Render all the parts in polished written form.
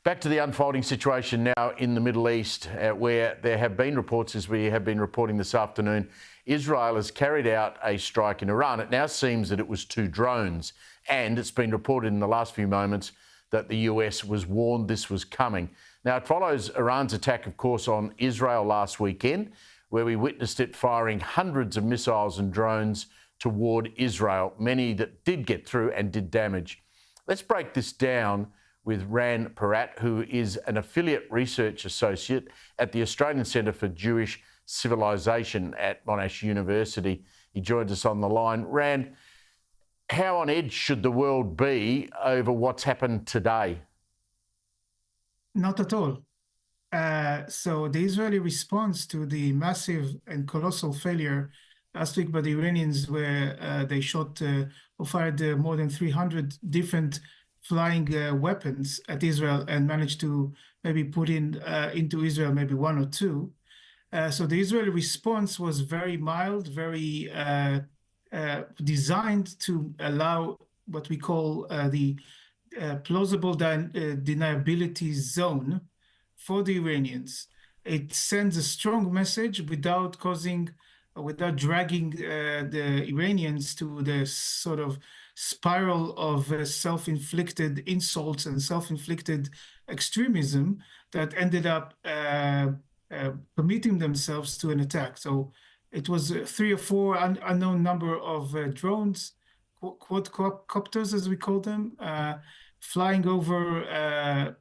Back to the unfolding situation now in the Middle East, where there have been reports, as we have been reporting this afternoon, Israel has carried out a strike in Iran. It now seems that it was 2 drones, and it's been reported in the last few moments that the US was warned this was coming. Now, it follows Iran's attack, of course, on Israel last weekend, where we witnessed it firing hundreds of missiles and drones toward Israel, many that did get through and did damage. Let's break this down with Ran Porat, who is an affiliate research associate at the Australian Centre for Jewish Civilization at Monash University. He joins us on the line. Ran, how on edge should the world be over what's happened today? Not at all. So the Israeli response to the massive and colossal failure last week by the Iranians, where they shot or fired more than 300 different flying weapons at Israel and managed to maybe put into Israel maybe 1 or 2. So the Israeli response was very mild, very designed to allow what we call the plausible deniability zone for the Iranians. It sends a strong message without dragging the Iranians to the sort of spiral of self-inflicted insults and self-inflicted extremism that ended up committing themselves to an attack. So it was 3 or 4 unknown number of drones, quadcopters as we call them, flying over a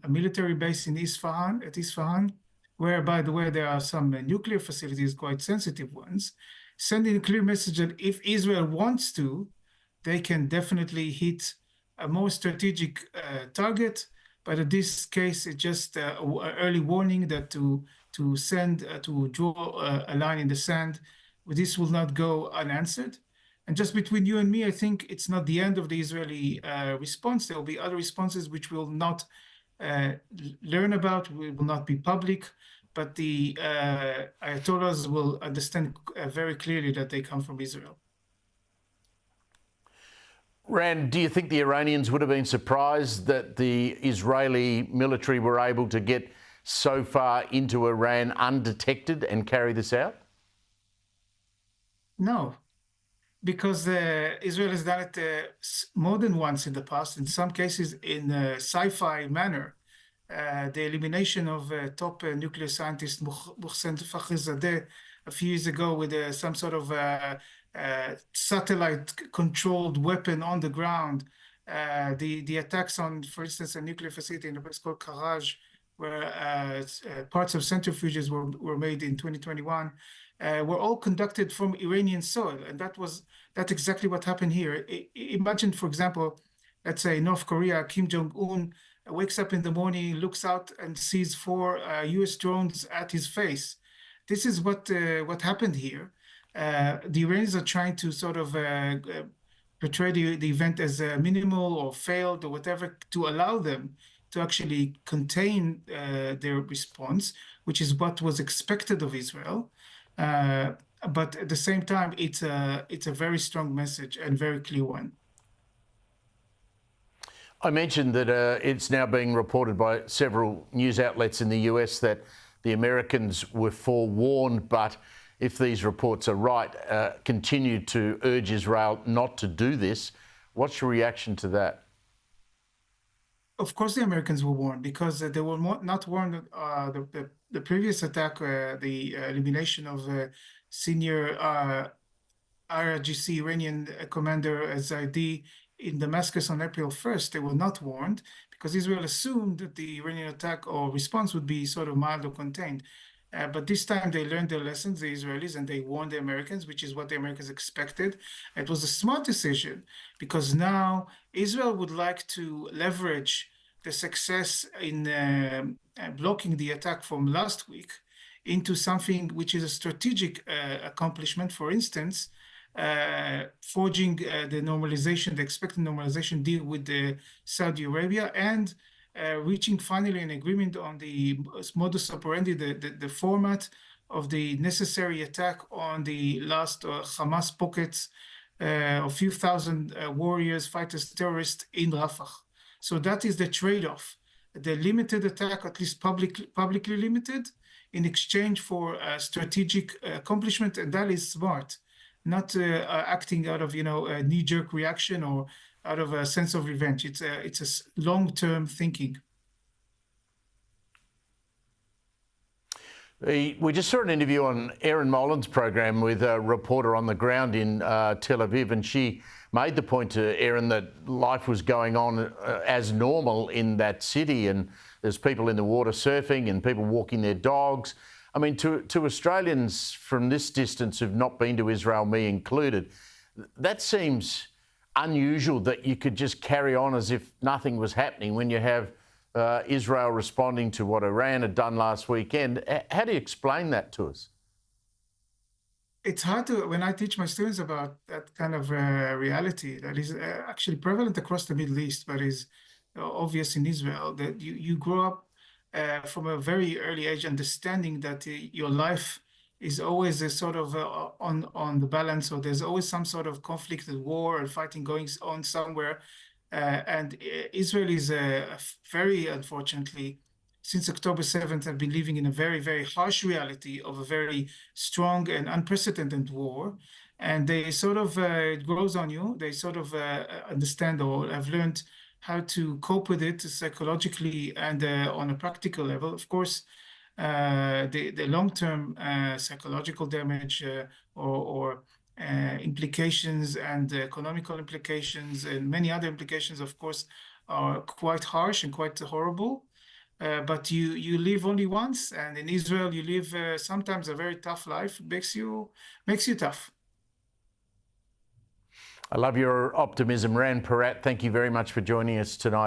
military base in Isfahan, where, by the way, there are some nuclear facilities, quite sensitive ones, sending a clear message that if Israel wants to, they can definitely hit a more strategic target. But in this case, it's just an early warning that to draw a line in the sand. This will not go unanswered. And just between you and me, I think it's not the end of the Israeli response. There will be other responses which we'll not learn about, will not be public, but the Ayatollahs will understand very clearly that they come from Israel. Ran, do you think the Iranians would have been surprised that the Israeli military were able to get so far into Iran undetected and carry this out? No, because Israel has done it more than once in the past, in some cases in a sci-fi manner. The elimination of top nuclear scientist Mohsen Fakhrizadeh a few years ago with some sort of satellite-controlled weapon on the ground. The attacks on, for instance, a nuclear facility in a place called Karaj, where parts of centrifuges were made in 2021, were all conducted from Iranian soil. And that's exactly what happened here. Imagine, for example, let's say North Korea, Kim Jong-un wakes up in the morning, looks out and sees 4 US drones at his face. This is what happened here. The Iranians are trying to sort of portray the event as minimal or failed or whatever to allow them to actually contain their response, which is what was expected of Israel. But at the same time, it's a very strong message and very clear one. I mentioned that it's now being reported by several news outlets in the US that the Americans were forewarned, but if these reports are right, continue to urge Israel not to do this. What's your reaction to that? Of course, the Americans were warned, because they were not warned. The previous attack, the elimination of senior IRGC Iranian commander Zaidi in Damascus on April 1st, they were not warned, because Israel assumed that the Iranian attack or response would be sort of mild or contained. But this time they learned their lessons, the Israelis, and they warned the Americans, which is what the Americans expected. It was a smart decision, because now Israel would like to leverage the success in blocking the attack from last week into something which is a strategic accomplishment. For instance, forging the expected normalization deal with Saudi Arabia, and reaching finally an agreement on the modus operandi, the format of the necessary attack on the last Hamas pockets, a few thousand warriors, fighters, terrorists in Rafah. So that is the trade-off. the limited attack, at least publicly limited, in exchange for strategic accomplishment, and that is smart, not acting out of a knee-jerk reaction or out of a sense of revenge. It's a long-term thinking. We just saw an interview on Erin Molan's program with a reporter on the ground in Tel Aviv, and she made the point to Erin that life was going on as normal in that city, and there's people in the water surfing and people walking their dogs. I mean, to Australians from this distance who've not been to Israel, me included, that seems unusual that you could just carry on as if nothing was happening when you have Israel responding to what Iran had done last weekend. How do you explain that to us? It's hard to, when I teach my students about that kind of reality that is actually prevalent across the Middle East, but is obvious in Israel, that you grow up from a very early age understanding that your life is always a sort of on the balance, or there's always some sort of conflict and war and fighting going on somewhere. And Israel is very, unfortunately, since October 7th, have been living in a very, very harsh reality of a very strong and unprecedented war. And they sort of, it grows on you. They sort of understand or have learned how to cope with it psychologically and on a practical level. Of course, the long-term psychological damage or implications and economical implications and many other implications, of course, are quite harsh and quite horrible. But you live only once, and in Israel you live sometimes a very tough life. Makes you tough. I love your optimism, Ran Porat. Thank you very much for joining us tonight.